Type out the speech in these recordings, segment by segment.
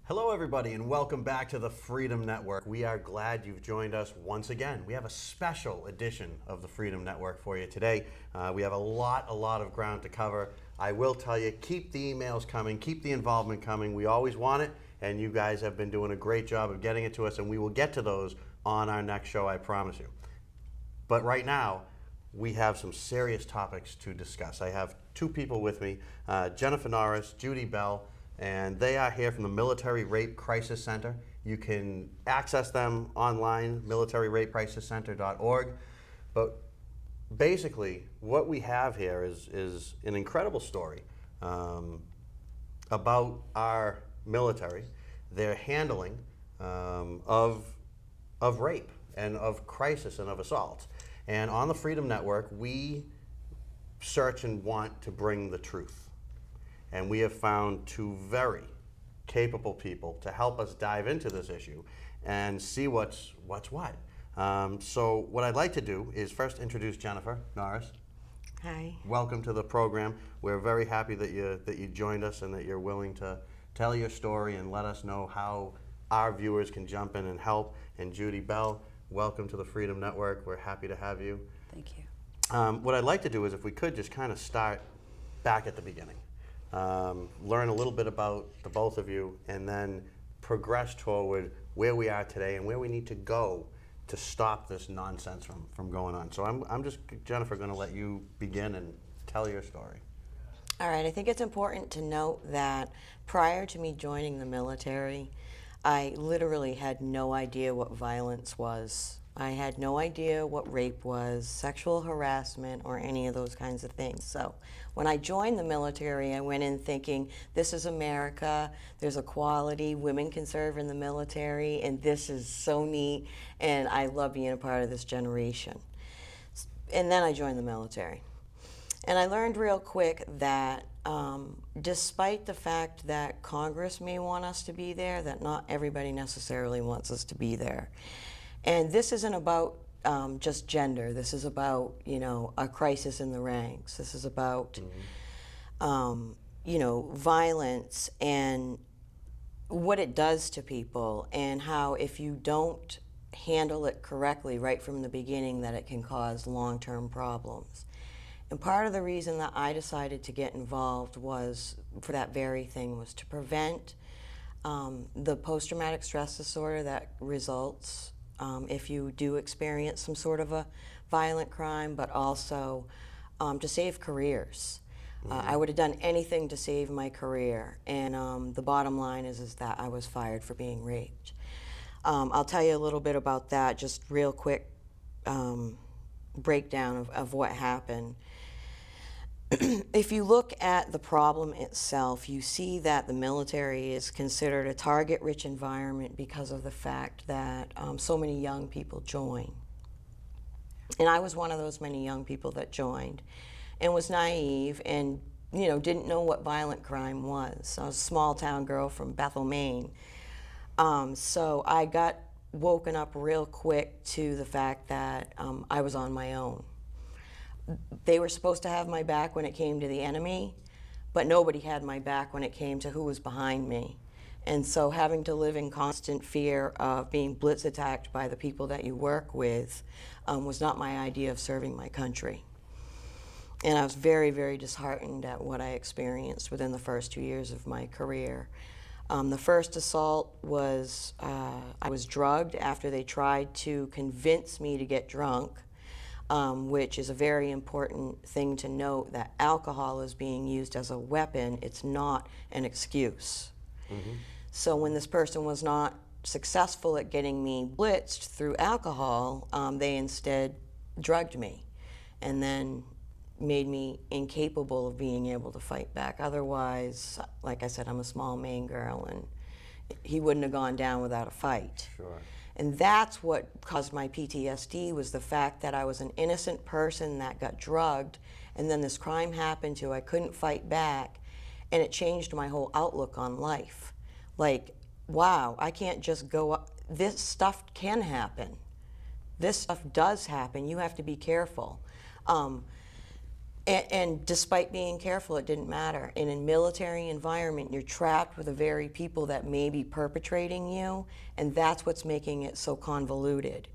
Hello everybody and welcome back to the Freedom Network. We are glad you've joined us once again. We have a special edition of the Freedom Network for you today. We have a lot of ground to cover. I will tell you, keep the emails coming, keep the involvement coming. We always want it, and you guys have been doing a great job of getting it to us, and we will get to those on our next show, I promise you. But right now, we have some serious topics to discuss. I have two people with me, Jennifer Norris, Judy Bell, and they are here from the Military Rape Crisis Center. You can access them online, militaryrapecrisiscenter.org. But basically, what we have here is an incredible story about our military, their handling of rape and of crisis and of assault. And on the Freedom Network, we search and want to bring the truth. And we have found two very capable people to help us dive into this issue and see what's what. So what I'd like to do is first introduce Jennifer Norris. Hi. Welcome to the program. We're very happy that you joined us and that you're willing to tell your story and let us know how our viewers can jump in and help. And Judy Bell, welcome to the Freedom Network. We're happy to have you. Thank you. What I'd like to do is, if we could, just kind of start back at the beginning. Learn a little bit about the both of you, and then progress toward where we are today and where we need to go to stop this nonsense from going on. So I'm just, Jennifer, going to let you begin and tell your story. All right, I think it's important to note that prior to me joining the military, I literally had no idea what violence was. I had no idea what rape was, sexual harassment, or any of those kinds of things. So when I joined the military, I went in thinking, this is America, there's equality, women can serve in the military, and this is so neat, and I love being a part of this generation. And then I joined the military. And I learned real quick that despite the fact that Congress may want us to be there, that not everybody necessarily wants us to be there. And this isn't about just gender. This is about, a crisis in the ranks. This is about, violence and what it does to people, and how if you don't handle it correctly right from the beginning, that it can cause long-term problems. And part of the reason that I decided to get involved was for that very thing, was to prevent the post-traumatic stress disorder that results if you do experience some sort of a violent crime, but also to save careers. I would have done anything to save my career, and the bottom line is that I was fired for being raped. I'll tell you a little bit about that, just real quick breakdown of what happened. If you look at the problem itself, you see that the military is considered a target-rich environment because of the fact that so many young people join. And I was one of those many young people that joined and was naive and, you know, didn't know what violent crime was. I was a small town girl from Bethel, Maine. So I got woken up real quick to the fact that I was on my own. They were supposed to have my back when it came to the enemy, but nobody had my back when it came to who was behind me. And so having to live in constant fear of being blitz attacked by the people that you work with was not my idea of serving my country. And I was very, very disheartened at what I experienced within the first 2 years of my career. The first assault was, I was drugged after they tried to convince me to get drunk. Which is a very important thing to note, that alcohol is being used as a weapon. It's not an excuse. So when this person was not successful at getting me blitzed through alcohol, they instead drugged me and then made me incapable of being able to fight back. Otherwise, like I said, I'm a small Maine girl, and he wouldn't have gone down without a fight. Sure. And that's what caused my PTSD, was the fact that I was an innocent person that got drugged, and then this crime happened to, I couldn't fight back, and it changed my whole outlook on life. Like, wow, I can't just go up. This stuff can happen. This stuff does happen. You have to be careful. And despite being careful, it didn't matter. In a military environment, you're trapped with the very people that may be perpetrating you, and that's what's making it so convoluted.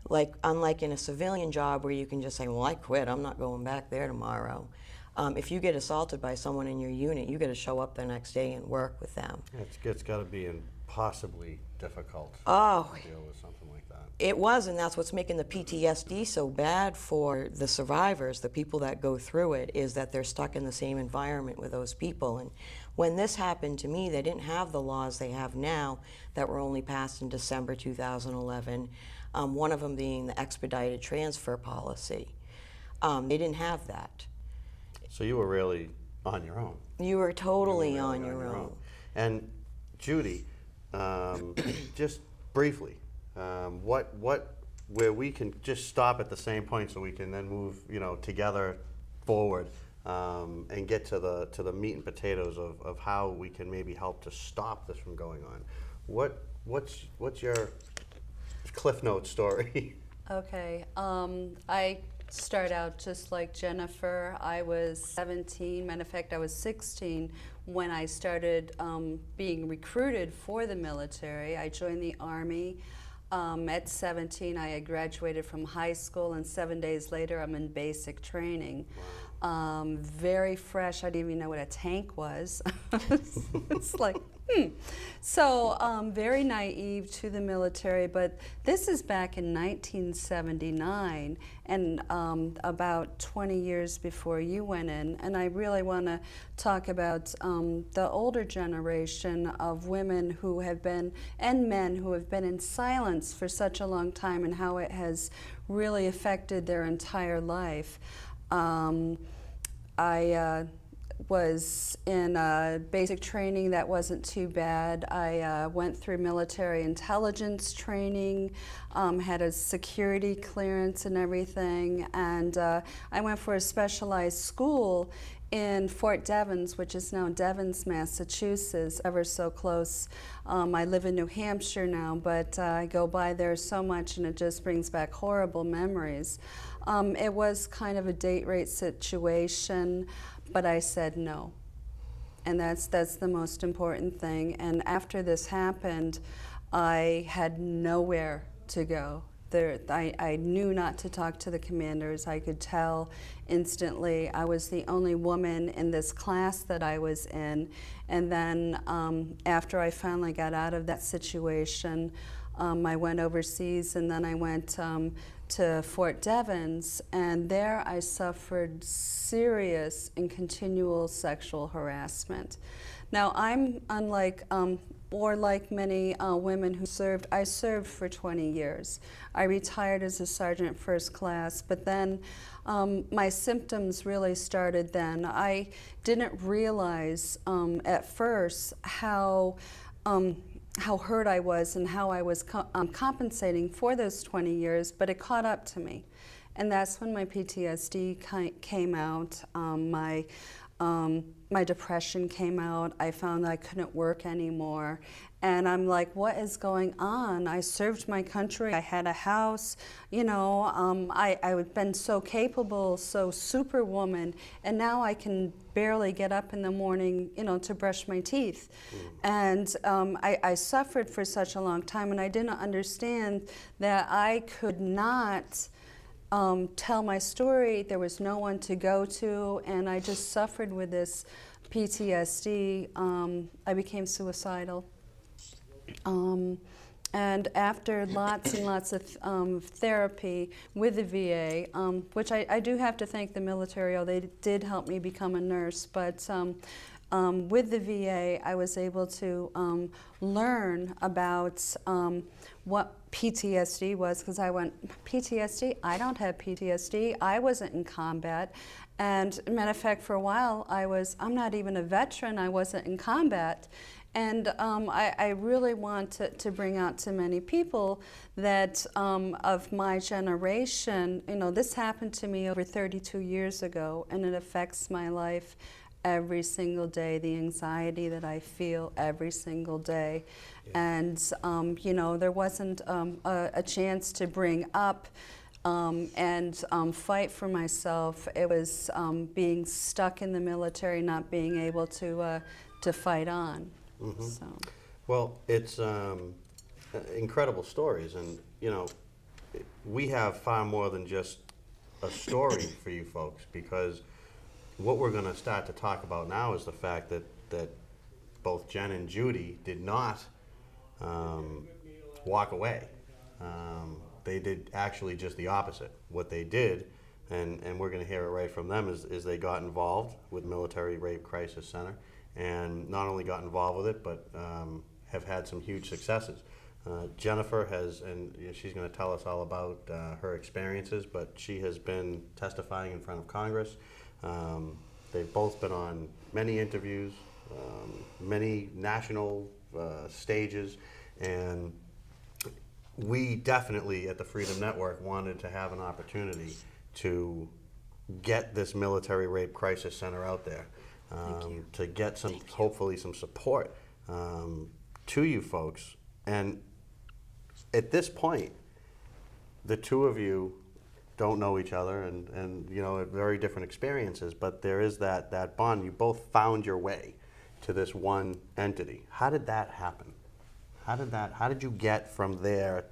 Like, unlike in a civilian job where you can just say, well, I quit, I'm not going back there tomorrow. If you get assaulted by someone in your unit, you got to show up the next day and work with them. It's got to be impossibly difficult to deal with something like that. It was, and that's what's making the PTSD so bad for the survivors, the people that go through it, is that they're stuck in the same environment with those people. And when this happened to me, they didn't have the laws they have now that were only passed in December 2011, one of them being the expedited transfer policy. They didn't have that. So you were really on your own. You were totally really on your own. And Judy, just briefly, where we can just stop at the same point so we can then move, together forward and get to the meat and potatoes of how we can maybe help to stop this from going on. What's your Cliff Notes story? Okay, I start out just like Jennifer. I was 17. Matter of fact, I was 16 when I started being recruited for the military. I joined the Army. At 17, I had graduated from high school, and 7 days later, I'm in basic training. Very fresh. I didn't even know what a tank was. It's like, So very naive to the military, but this is back in 1979, and about 20 years before you went in. And I really want to talk about the older generation of women who have been, and men who have been in silence for such a long time, and how it has really affected their entire life. I was in basic training that wasn't too bad. I went through military intelligence training, had a security clearance and everything, and I went for a specialized school in Fort Devens, which is now Devens, Massachusetts, ever so close. I live in New Hampshire now, but I go by there so much, and it just brings back horrible memories. It was kind of a date rape situation, but I said no, and that's the most important thing. And after this happened, I had nowhere to go. I knew not to talk to the commanders. I could tell instantly. I was the only woman in this class that I was in. And then after I finally got out of that situation, I went overseas, and then I went to Fort Devens, and there I suffered serious and continual sexual harassment. Now, I'm unlike, or like many women who served, I served for 20 years. I retired as a sergeant first class, but then my symptoms really started then. I didn't realize at first how hurt I was and how I was compensating for those 20 years, but it caught up to me. And that's when my PTSD came out, my depression came out. I found I couldn't work anymore. And I'm like, what is going on? I served my country. I had a house. You know, I've been so capable, so superwoman, and now I can barely get up in the morning, you know, to brush my teeth. And I suffered for such a long time, and I didn't understand that I could not tell my story. There was no one to go to, and I just suffered with this PTSD. I became suicidal. And after lots and lots of therapy with the VA, which I do have to thank the military, they did help me become a nurse, but with the VA, I was able to learn about what PTSD was, because I went, PTSD? I don't have PTSD. I wasn't in combat. And matter of fact, for a while, I'm not even a veteran. I wasn't in combat. And I really want to bring out to many people that of my generation, you know, this happened to me over 32 years ago, and it affects my life every single day, the anxiety that I feel every single day. Yeah. And, you know, there wasn't a chance to bring up and fight for myself. It was being stuck in the military, not being able to fight on. Mm-hmm. So. Well, it's incredible stories, and you know, we have far more than just a story for you folks, because what we're going to start to talk about now is the fact that both Jen and Judy did not walk away. They did actually just the opposite. What they did, and we're going to hear it right from them, is they got involved with Military Rape Crisis Center, and not only got involved with it, but have had some huge successes. Jennifer has, and you know, she's going to tell us all about her experiences, but she has been testifying in front of Congress. They've both been on many interviews, many national stages, and we definitely at the Freedom Network wanted to have an opportunity to get this Military Rape Crisis Center out there. To get some, hopefully some support to you folks. And at this point, the two of you don't know each other, and you know, very different experiences, but there is that bond. You both found your way to this one entity. How did that happen? How did you get from there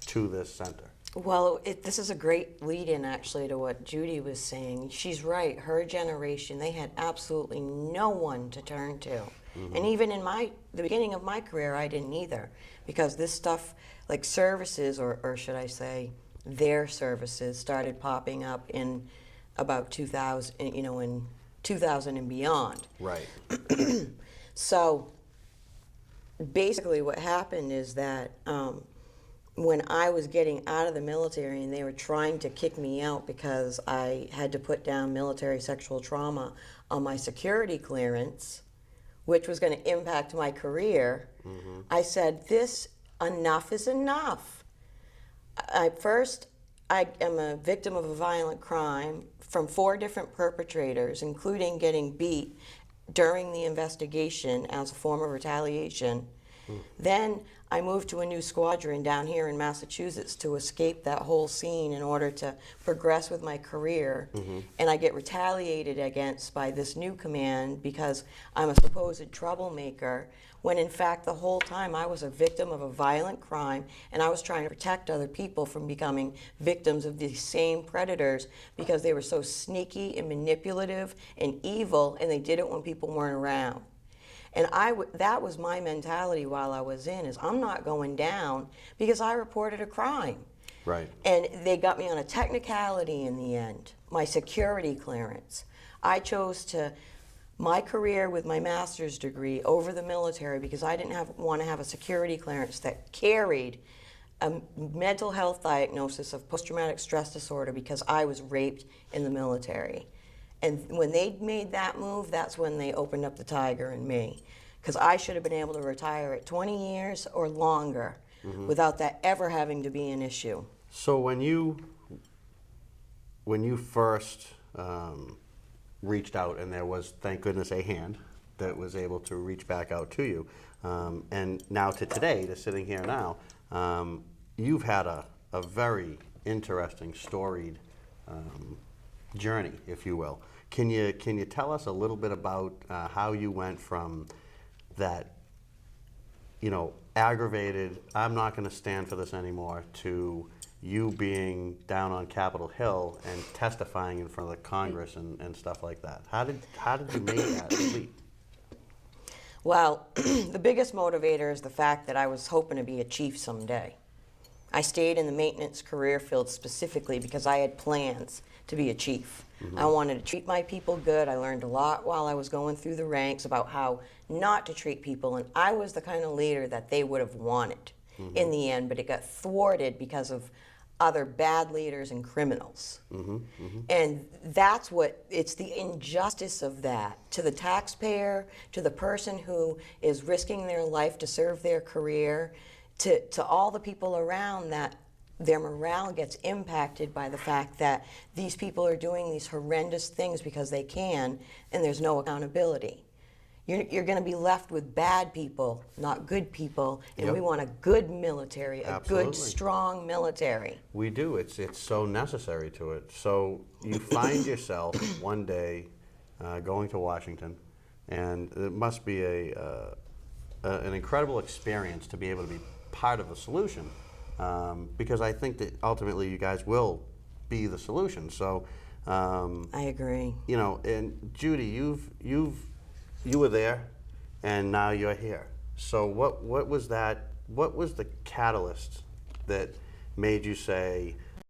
to this center? Well, this is a great lead-in, actually, to what Judy was saying. She's right. Her generation, they had absolutely no one to turn to. Mm-hmm. And even in the beginning of my career, I didn't either, because this stuff, like services, or should I say, their services, started popping up in about 2000, you know, in 2000 and beyond. Right. So basically what happened is that when I was getting out of the military and they were trying to kick me out because I had to put down military sexual trauma on my security clearance, which was going to impact my career, mm-hmm. I said, enough is enough. I am a victim of a violent crime from 4 different perpetrators, including getting beat during the investigation as a form of retaliation. Then I moved to a new squadron down here in Massachusetts to escape that whole scene in order to progress with my career. Mm-hmm. And I get retaliated against by this new command because I'm a supposed troublemaker, when in fact the whole time I was a victim of a violent crime, and I was trying to protect other people from becoming victims of these same predators because they were so sneaky and manipulative and evil, and they did it when people weren't around. And that was my mentality while I was in, is I'm not going down because I reported a crime. Right. And they got me on a technicality in the end, my security clearance. I chose my career with my master's degree over the military because I didn't want to have a security clearance that carried a mental health diagnosis of post-traumatic stress disorder because I was raped in the military. And when they made that move, that's when they opened up the tiger in me. Because I should have been able to retire at 20 years or longer without that ever having to be an issue. So when you first reached out, and there was, thank goodness, a hand that was able to reach back out to you, and now to today, to sitting here now, you've had a very interesting, storied journey, if you will. Can you tell us a little bit about how you went from that, aggravated, I'm not going to stand for this anymore, to you being down on Capitol Hill and testifying in front of the Congress and stuff like that? How did you make that leap? Well, the biggest motivator is the fact that I was hoping to be a chief someday. I stayed in the maintenance career field specifically because I had plans to be a chief. I wanted to treat my people good. I learned a lot while I was going through the ranks about how not to treat people, and I was the kind of leader that they would have wanted in the end, but it got thwarted because of other bad leaders and criminals. And that's it's the injustice of that to the taxpayer, to the person who is risking their life to serve their career, to all the people around, that their morale gets impacted by the fact that these people are doing these horrendous things because they can, and there's no accountability. You're going to be left with bad people, not good people, and we want a good military, a good, strong military. We do. It's so necessary to it. So you find yourself one day going to Washington, and it must be an incredible experience to be able to be part of the solution, because I think that ultimately you guys will be the solution. So I agree. And Judy, you were there, and now you're here. So what was that? What was the catalyst that made you say,